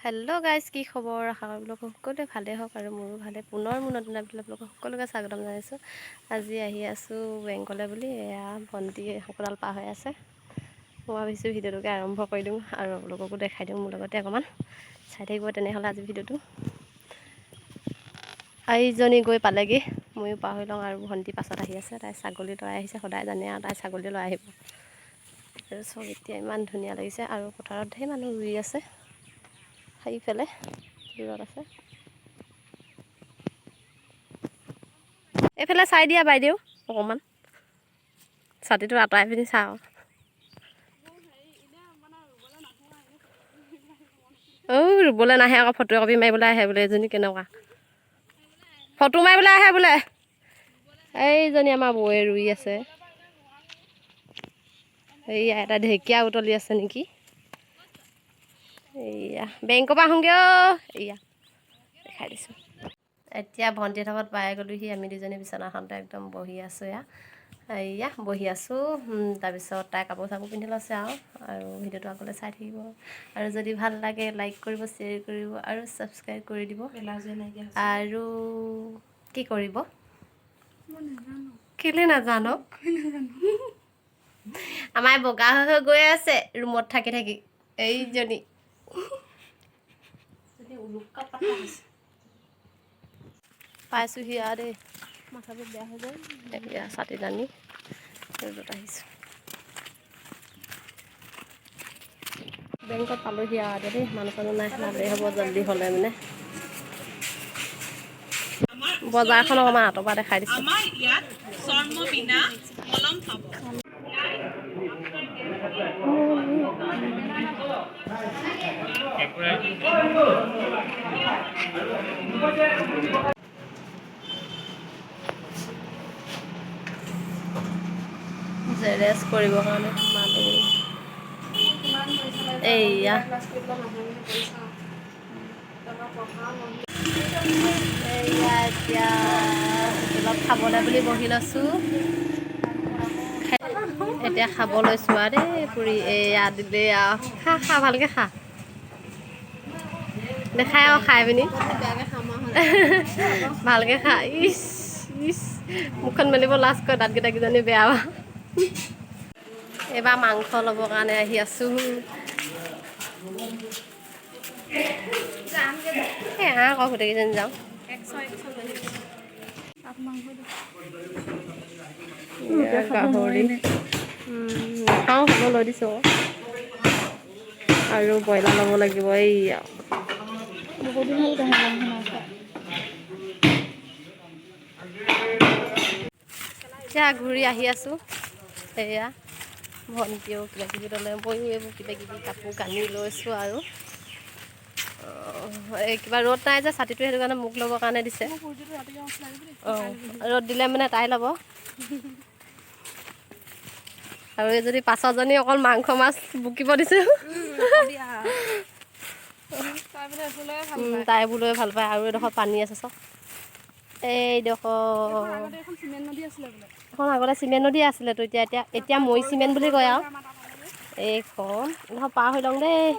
Hello guys की खबर आशा करो সকলোৱে ভালে হওক আৰু মোৰো ভালে পুনৰ মোৰ নতুন আপোনালোকক সকলোকে স্বাগতম জনাইছোঁ। আজি আহি আছোঁ বেংকলৈ বুলি এয়া ভণ্টি সকলাল পাৰ হৈ আছে। মই ভাবিছোঁ ভিডিঅ'টোকে আৰম্ভ কৰি দিওঁ আৰু আপোনালোককো দেখাই দিওঁ মোৰ লগতে অকণমান চাই থাকিব তেনেহ'লে আজি ভিডিঅ'টো। এইজনী গৈ পালেগৈ ময়ো পাৰ হৈ লওঁ আৰু ভণ্টি পাছত আহি আছে। তাই ছাগলী লৰাই আহিছে, সদায় জানে আৰু তাই ছাগলী লৈ আহিব আৰু চব এতিয়া ইমান ধুনীয়া লাগিছে আৰু পথাৰত ঢেৰ মানুহ ৰুই আছে। সেইফালে দূৰত আছে, এইফালে চাই দিয়া বাইদেউ অকণমান ছাতিটো আঁতৰাই পিনি চাওঁ। ৰুবলৈ নাহে আকৌ ফটো কপি মাৰিবলৈ আহে বোলে। এজনী কেনেকুৱা ফটো মাৰিবলৈ আহে বোলে। এইজনী আমাৰ বৌয়ে ৰুই আছে। এইয়া এটা ঢেকীয়া উতলি আছে নেকি। এইয়া বেংকৰ পৰা আহোঁগৈ এইয়া দেখাই দিছোঁ। এতিয়া ভণ্টিহঁতৰ ঘৰত পাই গ'লোহি। আমি দুজনী বিচনাখনতে একদম বহি আছোঁ। এয়া বহি আছোঁ। তাৰপিছত তাই কাপোৰ চাপোৰ পিন্ধি লৈছে আৰু ভিডিঅ'টো আগলৈ চাই থাকিব আৰু যদি ভাল লাগে লাইক কৰিব, শ্বেয়াৰ কৰিব আৰু ছাবস্ক্ৰাইব কৰি দিব। আৰু কি কৰিব কেলে নাজানো আমাৰ বগা হৈ গৈ আছে ৰুমত থাকি থাকি। এইজনী পাইছোঁহি আৰু দেই, মাথাটো বেয়া হৈ যায়। এতিয়া ছাতি টানি ৰ'দত আহিছোঁ। বেংকত পালোঁহি আৰু দেই, মানুহ চানুহ নাই, ভালেই হ'ব জল্দি হ'লে মানে। বজাৰখন অকণমান আঁতৰ পৰা দেখাই দিছোঁ। জেৰেক্স কৰিবৰ কাৰণে সোমালোঁ। এইয়া এইয়া এতিয়া হোটেলত খাবলৈ বুলি বহি লৈছোঁ। এতিয়া খাব লৈছোঁ আৰু দেই পুৰি। এইয়া দিলে আৰু খা ভালকৈ খা দেখাই আৰু খাই পিনি ভালকৈ খা। ইচ ইচ মুখখন মেলিব লাজ কৰে, দাঁতকেইটা কিজানি বেয়া। এইবাৰ মাংস ল'বৰ কাৰণে আহি আছোঁ। আকৌ গোটেইকেইজনী যাওঁ। গাহৰি নাখাওঁ, হ'ব লৈ দিছোঁ আৰু ব্ৰইলাৰ ল'ব লাগিব। এইয়া এতিয়া ঘূৰি আহি আছোঁ। সেয়া ভণ্টিও কিবা কিবি ল'লে, ময়ো এইবোৰ কিবা কিবি কাপোৰ কানি লৈছোঁ আৰু এই কিবা ৰ'দ নাই যে ছাতিটো, সেইটো কাৰণে মোক ল'বৰ কাৰণে দিছে। ৰ'দ দিলে মানে তাই ল'ব। আৰু এই যদি পাছৰজনী অকল মাংস মাছ বুকিব দিছোঁ। তাই বোলৈ ভাল পায়। আৰু এডোখৰ পানী আছে চাওক, এইডোখৰ এখন আগতে চিমেণ্ট নদী আছিলে তো, এতিয়া মৈ চিমেণ্ট বুলি কয় আৰু। এইখন পাৰ হৈ লওঁ দেই।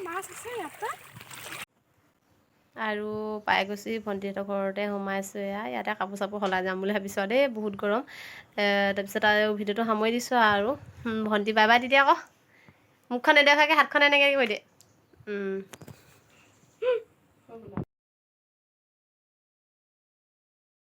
আৰু পাই গৈছোঁ ভণ্টিহঁতৰ ঘৰতে সোমাইছোঁ। ইয়াতে কাপোৰ চাপোৰ সলাই যাম বুলি ভাবিছোঁ আৰু দেই, বহুত গৰম। তাৰপিছত আৰু ভিডিঅ'টো সামৰি দিছোঁ আৰু ভণ্টি বাই বাই তেতিয়া আকৌ মুখখন নেদেখাকৈ হাতখন এনেকৈ কৈ দিয়ে।